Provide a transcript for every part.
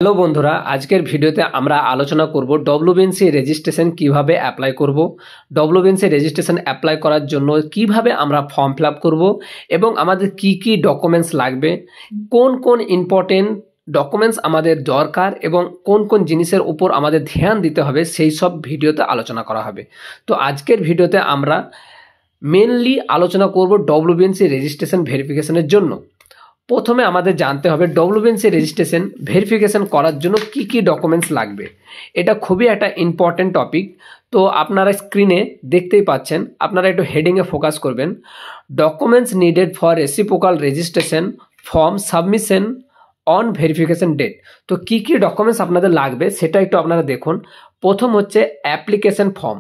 Hello বন্ধুরা, আজকের ভিডিওতে আমরা আলোচনা করব ডব্লিউবিএনসি রেজিস্ট্রেশন কিভাবে অ্যাপ্লাই করব, ডব্লিউবিএনসি রেজিস্ট্রেশন অ্যাপ্লাই করার জন্য কিভাবে আমরা ফর্ম ফিল আপ করব এবং আমাদের কি কি ডকুমেন্টস লাগবে, কোন কোন ইম্পর্টেন্ট ডকুমেন্টস আমাদের দরকার এবং কোন কোন জিনিসের উপর আমাদের ধ্যান দিতে হবে সেই সব ভিডিওতে আলোচনা করা হবে। তো আজকের ভিডিওতে আমরা মেনলি আলোচনা করব ডব্লিউবিএনসি রেজিস্ট্রেশন ভেরিফিকেশনের জন্য। প্রথমে আমাদের জানতে হবে ডব্লিউবিএনসি রেজিস্ট্রেশন ভেরিফিকেশন করার জন্য কি কি ডকুমেন্টস লাগবে। এটা খুবই একটা ইম্পর্টেন্ট টপিক। তো আপনারা স্ক্রিনে দেখতেই পাচ্ছেন, আপনারা একটু হেডিংয়ে ফোকাস করবেন। Documents needed for reciprocal registration form submission on verification date. তো কি কি ডকুমেন্টস আপনাদের লাগবে সেটা একটু আপনারা দেখুন। প্রথম হচ্ছে অ্যাপ্লিকেশন ফর্ম।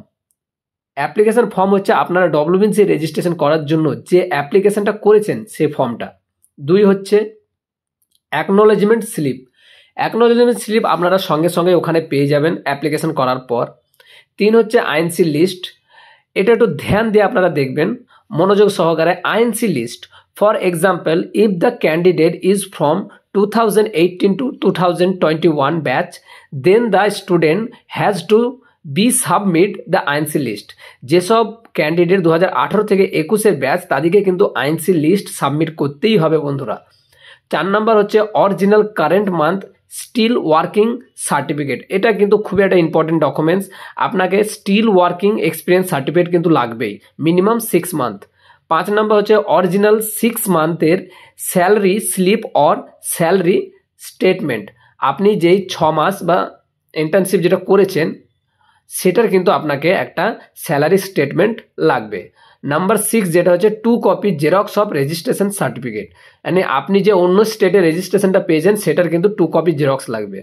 অ্যাপ্লিকেশন ফর্ম হচ্ছে আপনারা ডব্লিউবিএনসি রেজিস্ট্রেশন করার জন্য যে অ্যাপ্লিকেশনটা করেছেন সেই ফর্মটা। দুই হচ্ছে অ্যাকনোলেজমেন্ট স্লিপ। অ্যাকনোলেজমেন্ট স্লিপ আপনারা সঙ্গে সঙ্গে ওখানে পেয়ে যাবেন অ্যাপ্লিকেশন করার পর। তিন হচ্ছে আইএনসি লিস্ট। এটা একটু ধ্যান দিয়ে আপনারা দেখবেন মনোযোগ সহকারে। INC list for example, if the candidate is from 2018 to 2021 batch, then the student has to be submit the INC list. যেসব ক্যান্ডিডেট 2018 থেকে 21-এর ব্যাচ তাদেরকে কিন্তু আইএনসি লিস্ট সাবমিট করতেই হবে বন্ধুরা। 4 নম্বর হচ্ছে original current month still working certificate. এটা কিন্তু খুবই একটা ইম্পর্টেন্ট ডকুমেন্টস। আপনাকে স্টিল ওয়ার্কিং এক্সপিরিয়েন্স সার্টিফিকেট কিন্তু লাগবেই, মিনিমাম 6 মান্থ। 5 নম্বর হচ্ছে অরিজিনাল 6 মান্থের salary slip or salary statement. আপনি যেই 6 মাস বা ইন্টার্নশিপ যেটা করেছেন সেটার কিন্তু আপনাকে একটা স্যালারি স্টেটমেন্ট লাগবে। নাম্বার 6 যেটা হচ্ছে 2 copy xerox of registration certificate. মানে আপনি যে অন্য স্টেটে রেজিস্ট্রেশনটা পেয়েছেন সেটার কিন্তু 2 কপি জেরক্স লাগবে।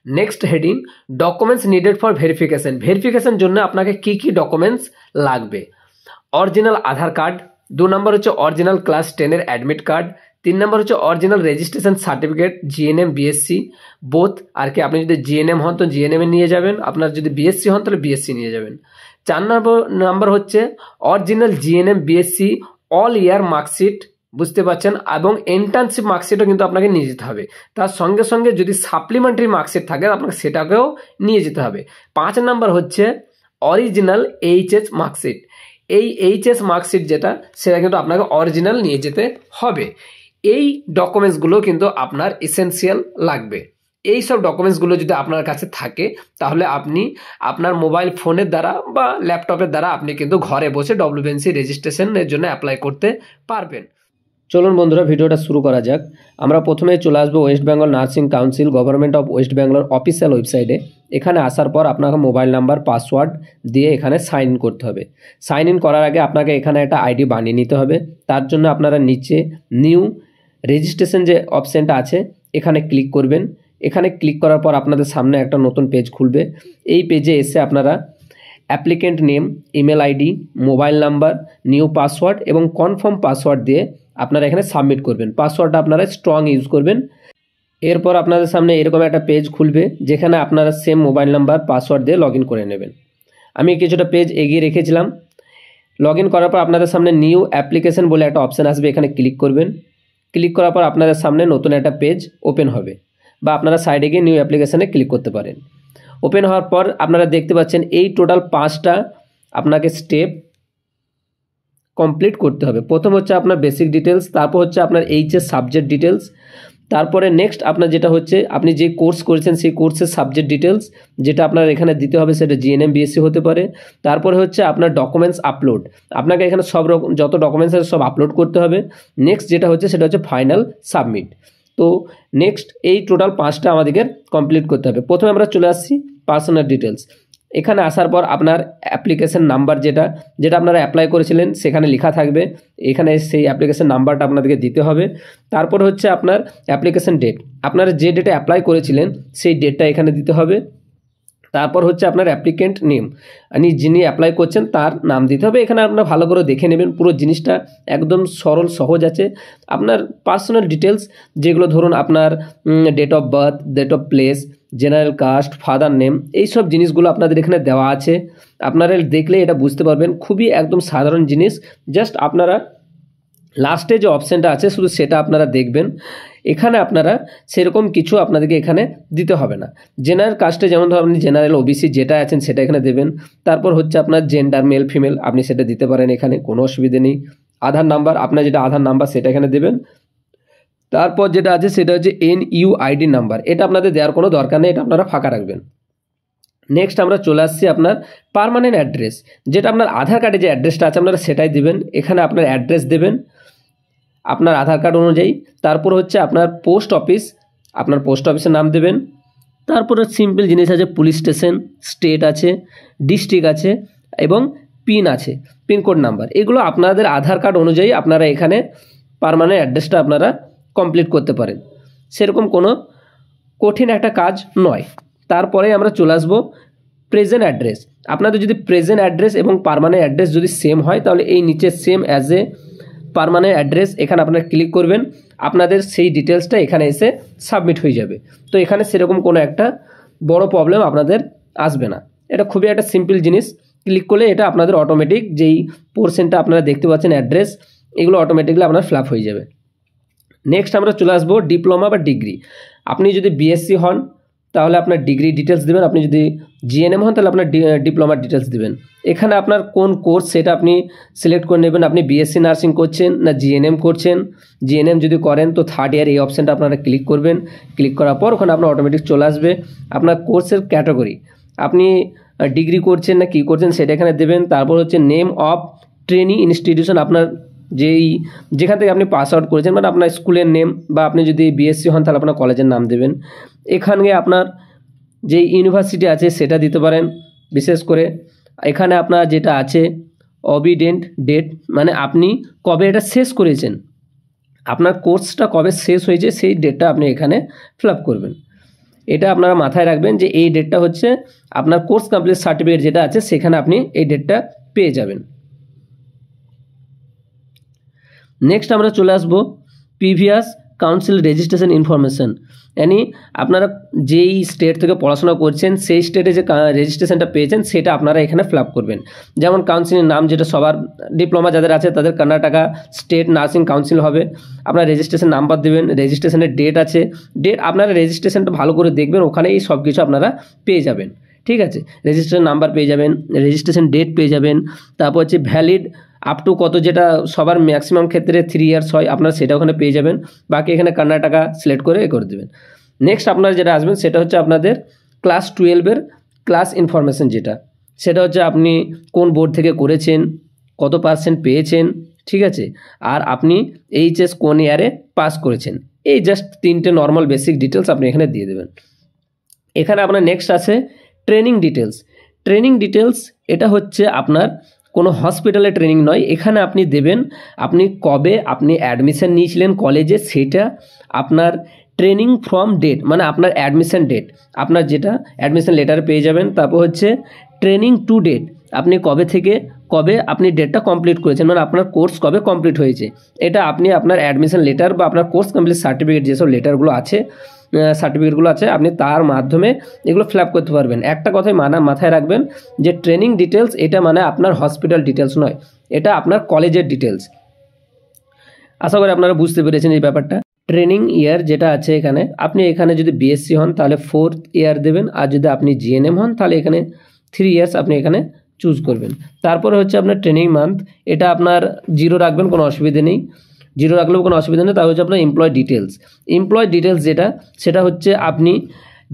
Next heading documents needed for verification. Verification জন্য আপনাকে কি কি ডকুমেন্টস লাগবে। অরিজিনাল আধার কার্ড। 2 নম্বর হচ্ছে অরিজিনাল ক্লাস 10-এর অ্যাডমিট কার্ড। 3 নম্বর হচ্ছে original registration certificate GNM BSc both. আর কি আপনি যদি জিএনএম হন তো জিএনএম নিয়ে যাবেন, আপনার যদি বিএসসি হন তাহলে বিএসসি নিয়ে যাবেন। 4 নম্বর হচ্ছে অরিজিনাল জিএনএম বিএসসি অল ইয়ার মার্কশিট, বুঝতে পারছেন, এবং ইন্টার্নশিপ মার্কশিটও কিন্তু আপনাকে নিয়ে যেতে হবে। তার সঙ্গে সঙ্গে যদি সাপ্লিমেন্টারি মার্কশিট থাকে আপনাকে সেটাকেও নিয়ে যেতে হবে। 5 নম্বর হচ্ছে অরিজিনাল এইচএস মার্কশিট। এই এইচএস মার্কশিট যেটা সেটা কিন্তু আপনাকে অরিজিনাল নিয়ে যেতে হবে। এই ডকুমেন্টসগুলো কিন্তু আপনার এসেনশিয়াল লাগবে। এই সব ডকুমেন্টসগুলো যদি আপনার কাছে থাকে তাহলে আপনি আপনার মোবাইল ফোনের দ্বারা বা ল্যাপটপের দ্বারা আপনি কিন্তু ঘরে বসে ডব্লিউবিএনসি রেজিস্ট্রেশনের জন্য অ্যাপ্লাই করতে পারবেন। চলুন বন্ধুরা ভিডিওটা শুরু করা যাক। আমরা প্রথমে চলে আসবো West Bengal nursing council government of West বেঙ্গলের অফিসিয়াল ওয়েবসাইটে। এখানে আসার পর আপনাকে মোবাইল নাম্বার পাসওয়ার্ড দিয়ে এখানে সাইন ইন করতে হবে। সাইন ইন করার আগে আপনাকে এখানে একটা আইডি বানিয়ে নিতে হবে। তার জন্য আপনারা নিচে নিউ রেজিস্ট্রেশন যে অপশানটা আছে এখানে ক্লিক করবেন। এখানে ক্লিক করার পর আপনাদের সামনে একটা নতুন পেজ খুলবে। এই পেজে এসে আপনারা applicant name, email ID, mobile number, new password এবং কনফার্ম পাসওয়ার্ড দিয়ে আপনারা এখানে সাবমিট করবেন। পাসওয়ার্ডটা আপনারা স্ট্রং ইউজ করবেন। এরপর আপনাদের সামনে এরকম একটা পেজ খুলবে যেখানে আপনারা সেম মোবাইল নাম্বার পাসওয়ার্ড দিয়ে লগ ইন করে নেবেন। আমি কিছুটা পেজ এগিয়ে রেখেছিলাম। লগ ইন করার পর আপনাদের সামনে নিউ অ্যাপ্লিকেশন বলে একটা অপশান আসবে, এখানে ক্লিক করবেন। ক্লিক করার পর আপনাদের সামনে নতুন একটা পেজ ওপেন হবে, বা আপনারা সাইডে গিয়ে নিউ অ্যাপ্লিকেশানে ক্লিক করতে পারেন। ওপেন হওয়ার পর আপনারা দেখতে পাচ্ছেন এই টোটাল 5টা আপনাকে স্টেপ কমপ্লিট করতে হবে। প্রথম হচ্ছে আপনার বেসিক ডিটেলস, তারপর হচ্ছে আপনার এইচএস সাবজেক্ট ডিটেলস, তারপরে নেক্সট আপনার যেটা হচ্ছে আপনি যে কোর্স করেছেন সেই কোর্সের সাবজেক্ট ডিটেলস যেটা আপনার এখানে দিতে হবে, সেটা জিএনএম বিএসসি হতে পারে। তারপরে হচ্ছে আপনার ডকুমেন্টস আপলোড, আপনাকে এখানে সব রকম যত ডকুমেন্টস আছে সব আপলোড করতে হবে। নেক্সট যেটা হচ্ছে সেটা হচ্ছে ফাইনাল সাবমিট। তো নেক্সট এই টোটাল 5টা আমাদেরকে কমপ্লিট করতে হবে। প্রথমে আমরা চলে আসছি পার্সোনাল ডিটেলস। এখানে আসার পর আপনার অ্যাপ্লিকেশন নাম্বার যেটা আপনারা অ্যাপ্লাই করেছিলেন সেখানে লেখা থাকবে, এখানে সেই অ্যাপ্লিকেশন নাম্বারটা আপনাদেরকে দিতে হবে। তারপর হচ্ছে আপনার অ্যাপ্লিকেশন ডেট, আপনারা যে ডেটে অ্যাপ্লাই করেছিলেন সেই ডেটটা এখানে দিতে হবে। তারপর হচ্ছে আপনার অ্যাপ্লিকেন্ট নেম, মানে যিনি অ্যাপ্লাই করছেন তার নাম দিতে হবে। এখানে আপনারা ভালো করে দেখে নেবেন, পুরো জিনিসটা একদম সরল সহজ আছে। আপনার পার্সোনাল ডিটেলস যেগুলো ধরুন আপনার date of birth, date of place, general caste, father name, এই সব জিনিসগুলো আপনাদের এখানে দেওয়া আছে। আপনারা দেখলে এটা বুঝতে পারবেন, খুবই একদম সাধারণ জিনিস। জাস্ট আপনারা লাস্টে যে অপশানটা আছে শুধু সেটা আপনারা দেখবেন। এখানে আপনারা সেরকম কিছু আপনাদেরকে এখানে দিতে হবে না। জেনারেল কাস্টে যেমন ধরুন আপনি জেনারেল ওবিসি যেটা আছেন সেটা এখানে দেবেন। তারপর হচ্ছে আপনার জেন্ডার মেল ফিমেল আপনি সেটা দিতে পারেন, এখানে কোনো অসুবিধে নেই। আধার নাম্বার আপনার যেটা আধার নাম্বার সেটা এখানে দেবেন। তারপর যেটা আছে সেটা হচ্ছে NUID নাম্বার, এটা আপনাদের দেওয়ার কোনো দরকার নেই, এটা আপনারা ফাঁকা রাখবেন। নেক্সট আমরা চলে আসছি আপনার পার্মানেন্ট অ্যাড্রেস, যেটা আপনার আধার কার্ডে যে অ্যাড্রেসটা আছে আপনারা সেটাই দেবেন। এখানে আপনার অ্যাড্রেস দেবেন আপনার আধার কার্ড অনুযায়ী। তারপর হচ্ছে আপনার পোস্ট অফিস, আপনার পোস্ট অফিসের নাম দেবেন। তারপরে সিম্পল জিনিস আছে, পুলিশ স্টেশন, স্টেট আছে, ডিস্ট্রিক্ট আছে এবং পিন আছে, পিনকোড নাম্বার। এগুলো আপনাদের আধার কার্ড অনুযায়ী আপনারা এখানে পার্মানেন্ট অ্যাড্রেসটা আপনারা কমপ্লিট করতে পারেন, সেরকম কোনো কঠিন একটা কাজ নয়। তারপরে আমরা চলে আসবো প্রেজেন্ট অ্যাড্রেস। আপনাদের যদি প্রেজেন্ট অ্যাড্রেস এবং পার্মানেন্ট অ্যাড্রেস যদি সেম হয় তাহলে এই নিচে same as a permanent address এখানে আপনারা ক্লিক করবেন, আপনাদের সেই ডিটেলসটা এখানে এসে সাবমিট হয়ে যাবে। তো এখানে সেরকম কোনো একটা বড় প্রবলেম আপনাদের আসবে না, এটা খুবই একটা সিম্পল জিনিস। ক্লিক করলে এটা আপনাদের অটোমেটিক যেই পোর্শনটা আপনারা দেখতে পাচ্ছেন অ্যাড্রেস, এগুলো অটোমেটিকলি আপনার ফিল আপ হয়ে যাবে। নেক্সট আমরা চলে আসবো ডিপ্লোমা বা ডিগ্রি। আপনি যদি BSc হন তাহলে আপনার ডিগ্রি ডিটেলস দেবেন, আপনি যদি GNM হন তাহলে আপনার ডিপ্লোমার ডিটেলস দেবেন। এখানে আপনার কোন কোর্স সেটা আপনি সিলেক্ট করে নেবেন, আপনি BSc নার্সিং করছেন না GNM করছেন। GNM যদি করেন তো 3rd ইয়ার এই অপশানটা আপনারা ক্লিক করবেন। ক্লিক করার পর ওখানে আপনার অটোমেটিক চলে আসবে আপনার কোর্সের ক্যাটাগরি, আপনি ডিগ্রি করছেন না কী করছেন সেটা এখানে দেবেন। তারপর হচ্ছে নেম অফ ট্রেনিং ইনস্টিটিউশন, আপনার যেখান থেকে আপনি পাস আউট করেছেন, মানে আপনার স্কুলের নেম, বা আপনি যদি BSc হন তাহলে আপনার কলেজের নাম দেবেন। এখানে আপনার যে ইউনিভার্সিটি আছে সেটা দিতে পারেন। বিশেষ করে এখানে আপনার যেটা আছে অবিডেন্ট ডেট, মানে আপনি কবে এটা শেষ করেছেন, আপনার কোর্সটা কবে শেষ হয়েছে সেই ডেটটা আপনি এখানে ফিল আপ করবেন। এটা আপনারা মাথায় রাখবেন যে এই ডেটটা হচ্ছে আপনার কোর্স কমপ্লিট সার্টিফিকেট যেটা আছে সেখানে আপনি এই ডেটটা পেয়ে যাবেন। নেক্সট আমরা চলে আসবো প্রিভিয়াস কাউন্সিল রেজিস্ট্রেশন ইনফরমেশন, यानी আপনারা যেই স্টেট থেকে পড়াশোনা করছেন সেই স্টেটে যে রেজিস্ট্রেশনটা পেয়েছেন সেটা আপনারা এখানে ফিল আপ করবেন। যেমন কাউন্সিলের নাম যেটা সবার ডিপ্লোমা যাদের আছে তাদের কর্ণাটকা স্টেট নার্সিং কাউন্সিল হবে, আপনার রেজিস্ট্রেশন নাম্বার দেবেন, রেজিস্ট্রেশনের ডেট আছে, ডেট আপনারা রেজিস্ট্রেশনটা ভালো করে দেখবেন, ওখানেই সব কিছু আপনারা পেয়ে যাবেন। ঠিক আছে, রেজিস্ট্রেশন নাম্বার পেয়ে যাবেন, রেজিস্ট্রেশন ডেট পেয়ে যাবেন, তারপর হচ্ছে ভ্যালিড আপ টু কত, যেটা সবার ম্যাক্সিমাম ক্ষেত্রে 3 ইয়ার্স হয়, আপনারা সেটা ওখানে পেয়ে যাবেন। বাকি এখানে কর্ণাটকা সিলেক্ট করে করে দেবেন। নেক্সট আপনারা যেটা আসবেন সেটা হচ্ছে আপনাদের ক্লাস 12-এর ক্লাস ইনফরমেশন, যেটা সেটা হচ্ছে আপনি কোন বোর্ড থেকে করেছেন, কত % পেয়েছেন, ঠিক আছে, আর আপনি HS কোন ইয়ারে পাস করেছেন, এই জাস্ট 3টে নর্মাল বেসিক ডিটেলস আপনি এখানে দিয়ে দেবেন। এখানে আপনার নেক্সট আছে ট্রেনিং ডিটেলস। ট্রেনিং ডিটেলস এটা হচ্ছে আপনার কোনো হসপিটালে ট্রেনিং নয়, এখানে আপনি দেবেন আপনি কবে আপনি অ্যাডমিশন নিয়েছিলেন কলেজে, সেটা আপনার ট্রেনিং ফ্রম ডেট, মানে আপনার অ্যাডমিশন ডেট, আপনার যেটা অ্যাডমিশন লেটার পেয়ে যাবেন। তারপর হচ্ছে ট্রেনিং টু ডেট, আপনি কবে থেকে কবে আপনি ডেটটা কমপ্লিট করেছেন, মানে আপনার কোর্স কবে কমপ্লিট হয়েছে, এটা আপনি আপনার অ্যাডমিশন লেটার বা আপনার কোর্স কমপ্লিট সার্টিফিকেট যেসব লেটারগুলো আছে সার্টিফিকেটগুলো আছে আপনি তার মাধ্যমে এগুলো ফিল আপ করতে পারবেন। একটা কথাই মাথায় রাখবেন যে ট্রেনিং ডিটেলস এটা মানে আপনার হসপিটাল ডিটেলস নয়, এটা আপনার কলেজের ডিটেলস। আশা করি আপনারা বুঝতে পেরেছেন এই ব্যাপারটা। ট্রেনিং ইয়ার যেটা আছে এখানে, আপনি এখানে যদি BSc হন তাহলে 4th ইয়ার দেবেন, আর যদি আপনি GNM হন তাহলে এখানে 3 ইয়ার্স আপনি এখানে চুজ করবেন। তারপরে হচ্ছে আপনার ট্রেনিং মান্থ, এটা আপনার 0 রাখবেন, কোনো অসুবিধা নেই, 0 রাখলেও কোনো অসুবিধা নেই। তাহলে হচ্ছে আপনার এমপ্লয় ডিটেলস। এমপ্লয় ডিটেলস যেটা সেটা হচ্ছে আপনি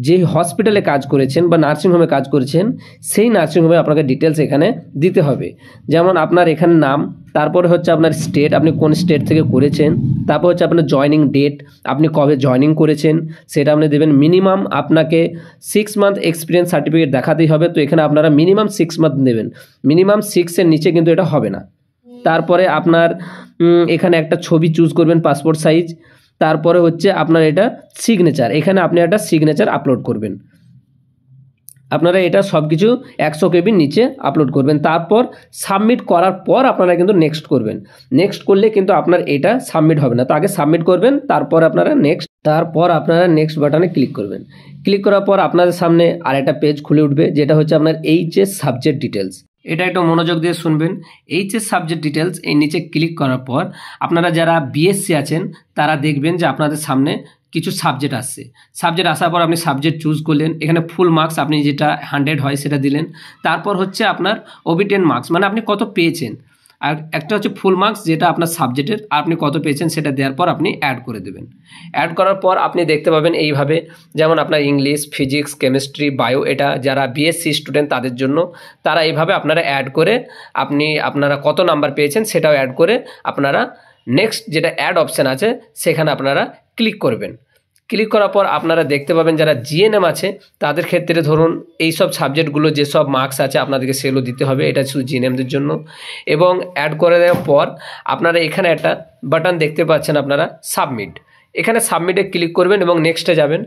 যে হসপিটালে কাজ করেছেন বা নার্সিংহোমে কাজ করেছেন সেই নার্সিংহোমে আপনাকে ডিটেলস এখানে দিতে হবে। যেমন আপনার এখানে নাম, তারপরে হচ্ছে আপনার স্টেট, আপনি কোন স্টেট থেকে করেছেন, তারপর হচ্ছে আপনার জয়নিং ডেট, আপনি কবে জয়নিং করেছেন সেটা আপনি দেবেন। মিনিমাম আপনাকে 6 মান্থ এক্সপিরিয়েন্স সার্টিফিকেট দেখাতেই হবে, তো এখানে আপনারা মিনিমাম 6 মান্থ দেবেন, মিনিমাম 6-এর নিচে কিন্তু এটা হবে না। তারপরে আপনার এখানে একটা ছবি চুজ করবেন পাসপোর্ট সাইজ, তারপরে হচ্ছে আপনার এটা সিগনেচার, এখানে আপনি একটা সিগনেচার আপলোড করবেন। আপনারা এটা সব কিছু 100 KB নিচে আপলোড করবেন। তারপর সাবমিট করার পর আপনারা কিন্তু নেক্সট করবেন। নেক্সট করলে কিন্তু আপনার এটা সাবমিট হবে না, তো আগে সাবমিট করবেন, তারপর আপনারা নেক্সট বাটনে ক্লিক করবেন। ক্লিক করার পর আপনাদের সামনে আরেকটা পেজ খুলে উঠবে, যেটা হচ্ছে আপনার HS সাবজেক্ট ডিটেলস। এটা একটু মনোযোগ দিয়ে শুনবেন। এইচএস সাবজেক্ট ডিটেলস এই নিচে ক্লিক করার পর আপনারা যারা বিএসসি আছেন তারা দেখবেন যে আপনাদের সামনে কিছু সাবজেক্ট আসছে। সাবজেক্ট আসার পর আপনি সাবজেক্ট চুজ করলেন, এখানে ফুল মার্কস আপনি যেটা 100 হয় সেটা দিলেন। তারপর হচ্ছে আপনার ওবি10 মার্কস, মানে আপনি কত পেয়েছেন। আর একটা হচ্ছে ফুল মার্কস যেটা আপনার সাবজেক্টের, আপনি কত পেয়েছেন সেটা দেওয়ার পর আপনি অ্যাড করে দেবেন। অ্যাড করার পর আপনি দেখতে পাবেন এইভাবে, যেমন আপনার ইংলিশ, ফিজিক্স, কেমিস্ট্রি, বায়ো, এটা যারা বিএসসি স্টুডেন্ট তাদের জন্য, তারা এইভাবে আপনারা অ্যাড করে আপনারা কত নাম্বার পেয়েছেন সেটাও অ্যাড করে আপনারা নেক্সট যেটা অ্যাড অপশান আছে সেখানে আপনারা ক্লিক করবেন। ক্লিক করার পর আপনারা দেখতে পাবেন যারা জিএনএম আছে তাদের ক্ষেত্রে ধরুন এই সব সাবজেক্টগুলো যেসব মার্কস আছে আপনাদেরকে সেগুলো দিতে হবে, এটা শুধু জিএনএমদের জন্য। এবং অ্যাড করে দেওয়ার পর আপনারা এখানে একটা বাটন দেখতে পাচ্ছেন আপনারা সাবমিট, এখানে সাবমিটে ক্লিক করবেন এবং নেক্সটে যাবেন।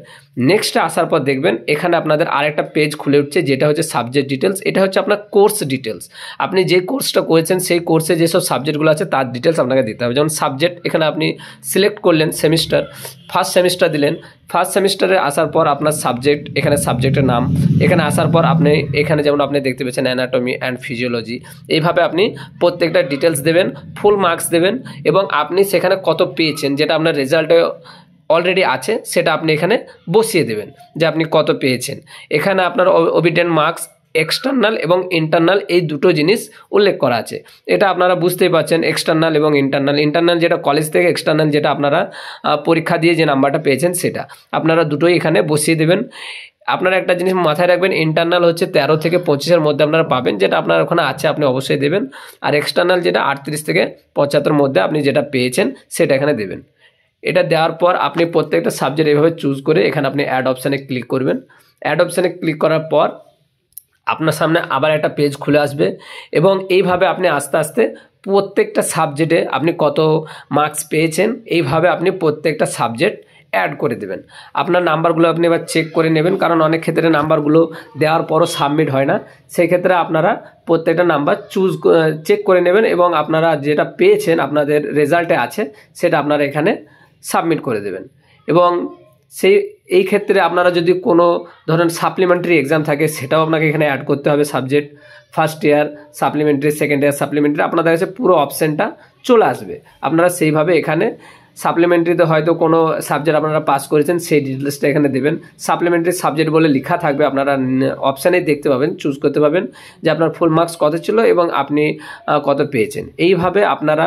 নেক্সটে আসার পর দেখবেন এখানে আপনাদের আরেকটা পেজ খুলে উঠছে যেটা হচ্ছে সাবজেক্ট ডিটেলস। এটা হচ্ছে আপনার কোর্স ডিটেলস, আপনি যে কোর্সটা করেছেন সেই কোর্সে যেসব সাবজেক্টগুলো আছে তার ডিটেলস আপনাকে দিতে হবে। যেমন সাবজেক্ট এখানে আপনি সিলেক্ট করলেন সেমিস্টার, ফার্স্ট সেমিস্টার দিলেন। ফার্স্ট সেমিস্টারে আসার পর আপনার সাবজেক্ট, এখানে সাবজেক্টের নাম, এখানে আসার পর আপনি এখানে যেমন আপনি দেখতে পেয়েছেন অ্যানাটমি অ্যান্ড ফিজিওলজি, এইভাবে আপনি প্রত্যেকটা ডিটেলস দেবেন, ফুল মার্কস দেবেন এবং আপনি সেখানে কত পেয়েছেন যেটা আপনার রেজাল্টে অলরেডি আছে সেটা আপনি এখানে বসিয়ে দেবেন যে আপনি কত পেয়েছেন। এখানে আপনার ওবি10 মার্কস এক্সটার্নাল এবং ইন্টারনাল এই দুটো জিনিস উল্লেখ করা আছে, এটা আপনারা বুঝতেই পারছেন। এক্সটার্নাল এবং ইন্টারনাল যেটা কলেজ থেকে, এক্সটার্নাল যেটা আপনারা পরীক্ষা দিয়ে যে নাম্বারটা পেয়েছেন সেটা আপনারা দুটোই এখানে বসিয়ে দেবেন। আপনারা একটা জিনিস মাথায় রাখবেন, ইন্টারনাল হচ্ছে 13 থেকে 25-এর মধ্যে আপনারা পাবেন, যেটা আপনার ওখানে আছে আপনি অবশ্যই দেবেন। আর এক্সটার্নাল যেটা 38 থেকে 75-এর মধ্যে আপনি যেটা পেয়েছেন সেটা এখানে দেবেন। এটা দেওয়ার পর আপনি প্রত্যেকটা সাবজেক্ট এইভাবে চুজ করে এখানে আপনি অ্যাড অপশানে ক্লিক করবেন। অ্যাড অপশানে ক্লিক করার পর আপনার সামনে আবার একটা পেজ খুলে আসবে এবং এইভাবে আপনি আস্তে আস্তে প্রত্যেকটা সাবজেক্টে আপনি কত মার্কস পেয়েছেন এইভাবে আপনি প্রত্যেকটা সাবজেক্ট অ্যাড করে দেবেন। আপনার নাম্বারগুলো আপনি এবার চেক করে নেবেন, কারণ অনেক ক্ষেত্রে নাম্বারগুলো দেওয়ার পরও সাবমিট হয় না, সেই ক্ষেত্রে আপনারা প্রত্যেকটা নাম্বার চেক করে নেবেন এবং আপনারা যেটা পেয়েছেন আপনাদের রেজাল্টে আছে সেটা আপনারা এখানে সাবমিট করে দেবেন। এবং এই ক্ষেত্রে আপনারা যদি কোনো ধরেন সাপ্লিমেন্টারি এক্সাম থাকে সেটাও আপনাকে এখানে অ্যাড করতে হবে, subject first year supplementary, second year supplementary, আপনাদের কাছে পুরো অপশানটা চলে আসবে। আপনারা সেইভাবে এখানে সাপ্লিমেন্টারিতে হয়তো কোনো সাবজেক্ট আপনারা পাস করেছেন সেই ডিটেলসটা এখানে দেবেন। সাপ্লিমেন্টারি সাবজেক্ট বলে লেখা থাকবে, আপনারা অপশানেই দেখতে পাবেন, চুজ করতে পাবেন যে আপনার ফুল মার্কস কত ছিল এবং আপনি কত পেয়েছেন। এইভাবে আপনারা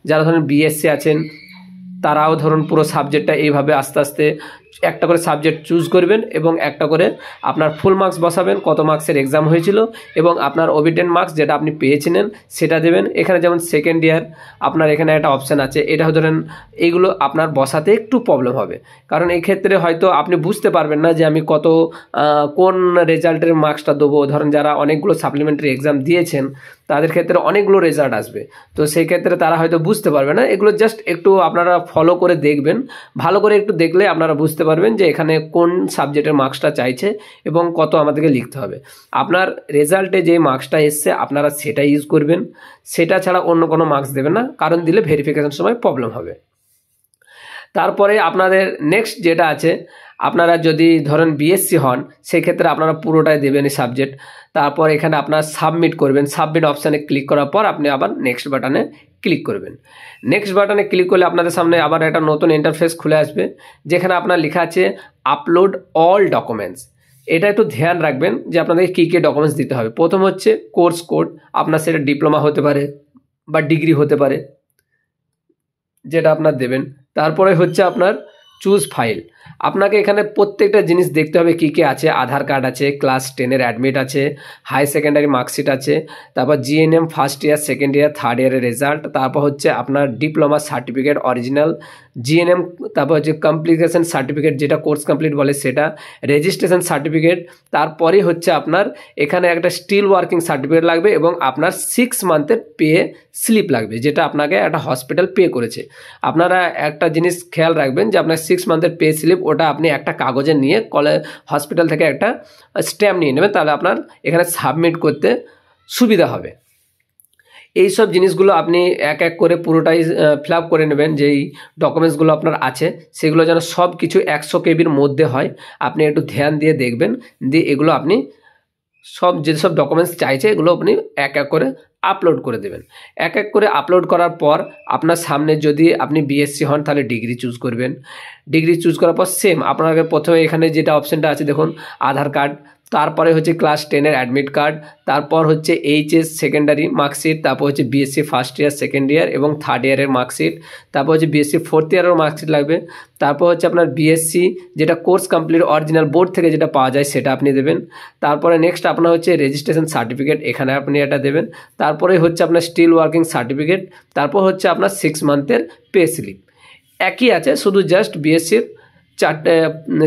যারা ধরেন বিএসসি আছেন তারাও ধরুন পুরো সাবজেক্টটা এইভাবে আস্তে আস্তে একটা করে সাবজেক্ট চুজ করবেন এবং একটা করে আপনার ফুল মার্কস বসাবেন, কত মার্কসের এক্সাম হয়েছিল এবং আপনার ওবি10 মার্কস যেটা আপনি পেয়েছিলেন সেটা দেবেন। এখানে যেমন সেকেন্ড ইয়ার আপনার এখানে একটা অপশান আছে, এটা ধরেন এইগুলো আপনার বসাতে একটু প্রবলেম হবে, কারণ এই ক্ষেত্রে হয়তো আপনি বুঝতে পারবেন না যে আমি কোন রেজাল্টের মার্কসটা দেবো। ধরেন যারা অনেকগুলো সাপ্লিমেন্টারি এক্সাম দিয়েছেন তাদের ক্ষেত্রে অনেকগুলো রেজাল্ট আসবে, তো সেই ক্ষেত্রে তারা হয়তো বুঝতে পারবে না। এগুলো জাস্ট একটু আপনারা ফলো করে দেখবেন, ভালো করে একটু দেখলে আপনারা বুঝতে পারবেন যে এখানে কোন সাবজেক্টের মার্কসটা চাইছে এবং কত আমাদেরকে লিখতে হবে। আপনার রেজাল্টে যে মার্কসটা এসছে আপনারা সেটা ইউজ করবেন, সেটা ছাড়া অন্য কোনো মার্কস দেবেন না, কারণ দিলে ভেরিফিকেশন সময় প্রবলেম হবে। তারপরে আপনাদের নেক্সট যেটা আছে, আপনারা যদি ধরেন বিএসসি হন সেই ক্ষেত্রে আপনারা পুরোটাই দেবেন এই সাবজেক্ট। তারপর এখানে আপনার সাবমিট করবেন, সাবমিট অপশানে ক্লিক করার পর আপনি আবার নেক্সট বাটনে ক্লিক করবেন। নেক্সট বাটনে ক্লিক করলে আপনাদের সামনে আবার একটা নতুন ইন্টারফেস খুলে আসবে যেখানে আপনার লেখা আছে আপলোড অল ডকুমেন্টস। এটা একটু ধ্যান রাখবেন যে আপনাদেরকে কী কী ডকুমেন্টস দিতে হবে। প্রথম হচ্ছে কোর্স কোড, আপনার সেটা ডিপ্লোমা হতে পারে বা ডিগ্রি হতে পারে যেটা আপনার দেবেন। তারপরে হচ্ছে আপনার চুজ ফাইল, আপনাকে এখানে প্রত্যেকটা জিনিস দেখতে হবে কী কী আছে। আধার কার্ড আছে, ক্লাস 10-এর অ্যাডমিট আছে, হাই সেকেন্ডারি মার্কশিট আছে, তারপর GNM first year, second year, third ইয়ারের রেজাল্ট, তারপর হচ্ছে আপনার ডিপ্লোমা সার্টিফিকেট অরিজিনাল, জিএনএম, তারপর হচ্ছে কমপ্লিটেশন সার্টিফিকেট যেটা কোর্স কমপ্লিট বলে সেটা, রেজিস্ট্রেশন সার্টিফিকেট, তারপরেই হচ্ছে আপনার এখানে একটা স্টিল ওয়ার্কিং সার্টিফিকেট লাগবে এবং আপনার 6 মান্থের পে স্লিপ লাগবে যেটা আপনাকে একটা হসপিটাল পে করেছে। আপনারা একটা জিনিস খেয়াল রাখবেন যে আপনার 6 মান্থের পে স্লিপ ওটা আপনি একটা কাগজে নিয়ে হসপিটাল থেকে একটা স্ট্যাম্প নিয়ে নেবেন, তাহলে আপনার এখানে সাবমিট করতে সুবিধা হবে। এই সব জিনিসগুলো আপনি এক এক করে পুরোটাই ফিল আপ করে নেবেন, যেই ডকুমেন্টসগুলো আপনার আছে সেগুলো যেন সব কিছু 100 কেবির মধ্যে হয়। আপনি একটু ধ্যান দিয়ে দেখবেন, দিয়ে এগুলো আপনি সব যেসব ডকুমেন্টস চাইছে এগুলো আপনি এক এক করে আপলোড করে দেবেন। এক এক করে আপলোড করার পর আপনার সামনে যদি আপনি বিএসসি হন তাহলে ডিগ্রি চুজ করবেন। ডিগ্রি চুজ করার পর সেম আপনাকে প্রথমে এখানে যেটা অপশানটা আছে দেখুন আধার কার্ড, তারপরে হচ্ছে ক্লাস 10-এর অ্যাডমিট কার্ড, তারপর হচ্ছে এইচএস সেকেন্ডারি মার্কশিট, তারপর হচ্ছে BSc first year second year এবং থার্ড ইয়ারের মার্কশিট, তারপর হচ্ছে বিএসসি ফোর্থ ইয়ারের মার্কশিট লাগবে, তারপর হচ্ছে আপনার বিএসসি যেটা কোর্স কমপ্লিট অরিজিনাল বোর্ড থেকে যেটা পাওয়া যায় সেটা আপনি দেবেন। তারপরে নেক্সট আপনার হচ্ছে রেজিস্ট্রেশন সার্টিফিকেট, এখানে আপনি এটা দেবেন। তারপরে হচ্ছে আপনার স্টিল ওয়ার্কিং সার্টিফিকেট, তারপর হচ্ছে আপনার 6 মান্থের পে স্লিপ। একই আছে, শুধু জাস্ট বিএসসির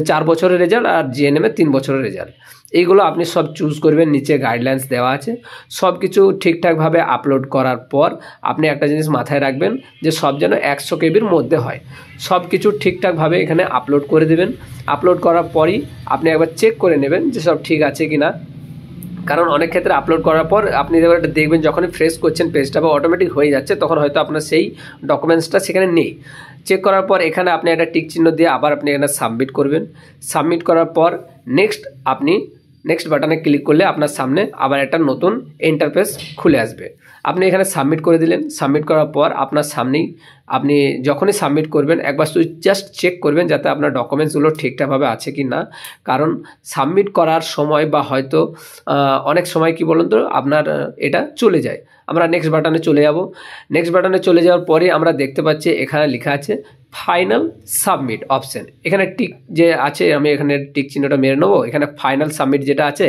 4 বছরের রেজাল্ট আর জিএনএমের 3 বছরের রেজাল্ট, এইগুলো আপনি সব চুজ করবেন। নিচে গাইডলাইন্স দেওয়া আছে, সব কিছু ঠিকঠাকভাবে আপলোড করার পর আপনি একটা জিনিস মাথায় রাখবেন যে সব যেন 100 কেবির মধ্যে হয়। সব কিছু ঠিকঠাকভাবে এখানে আপলোড করে দেবেন। আপলোড করার পরই আপনি একবার চেক করে নেবেন যে সব ঠিক আছে কি না, কারণ অনেক ক্ষেত্রে আপলোড করার পর আপনি দেখবেন যখনই ফ্রেশ করছেন পেজটা বা অটোমেটিক হয়ে যাচ্ছে তখন হয়তো আপনার সেই ডকুমেন্টসটা সেখানে নেই। চেক করার পর এখানে আপনি একটা টিক চিহ্ন দিয়ে আবার আপনি এখানে সাবমিট করবেন। সাবমিট করার পর আপনি নেক্সট বাটনে ক্লিক করলে আপনার সামনে আবার একটা নতুন ইন্টারফেস খুলে আসবে। আপনি এখানে সাবমিট করে দিলেন। সাবমিট করার পর আপনার সামনেই আপনি যখনই সাবমিট করবেন একবার শুধু জাস্ট চেক করবেন যাতে আপনার ডকুমেন্টসগুলো ঠিকঠাকভাবে আছে কি না, কারণ সাবমিট করার সময় বা হয়তো অনেক সময় কি বলুন তো আপনার এটা চলে যায়। আমরা নেক্সট বাটনে চলে যাব। নেক্সট বাটনে চলে যাওয়ার পরে আমরা দেখতে পাচ্ছি এখানে লেখা আছে ফাইনাল সাবমিট অপশান। এখানে টিক যে আছে আমি এখানে টিক চিহ্নটা মেরে নেবো। এখানে ফাইনাল সাবমিট যেটা আছে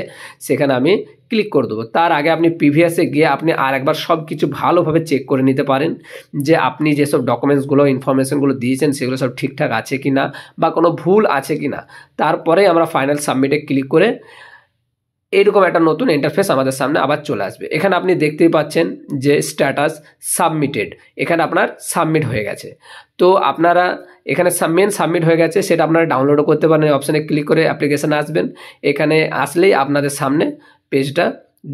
সেখানে আমি ক্লিক করে দেবো। তার আগে আপনি প্রিভিয়াসে গিয়ে আপনি আর একবার সব কিছু ভালোভাবে চেক করে নিতে পারেন যে আপনি যেসব ডকুমেন্টসগুলো ইনফরমেশনগুলো দিয়েছেন সেগুলো সব ঠিকঠাক আছে কি না বা কোনো ভুল আছে কি না। তারপরে আমরা ফাইনাল সাবমিটে ক্লিক করে এইরকম একটা নতুন ইন্টারফেস আমাদের সামনে আবার চলে আসবে। এখানে আপনি দেখতেই পাচ্ছেন যে স্ট্যাটাস সাবমিটেড, এখানে আপনার সাবমিট হয়ে গেছে। তো আপনারা এখানে মেন সাবমিট হয়ে গেছে, সেটা আপনারা ডাউনলোডও করতে পারেন। এই অপশানে ক্লিক করে অ্যাপ্লিকেশানে আসবেন, এখানে আসলেই আপনাদের সামনে পেজটা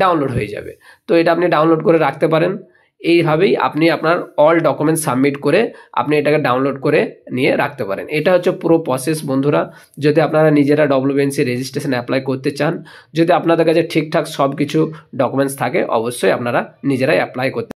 ডাউনলোড হয়ে যাবে। তো এটা আপনি ডাউনলোড করে রাখতে পারেন। এইভাবেই আপনি আপনার অল ডকুমেন্ট সাবমিট করে আপনি এটাকে ডাউনলোড করে নিয়ে রাখতে পারেন। এটা হচ্ছে পুরো প্রসেস বন্ধুরা। যদি আপনারা নিজেরা ডব্লিউবিএনসি রেজিস্ট্রেশন অ্যাপ্লাই করতে চান, যদি আপনাদের কাছে ঠিকঠাক সব কিছু ডকুমেন্টস থাকে, অবশ্যই আপনারা নিজেরাই অ্যাপ্লাই করতে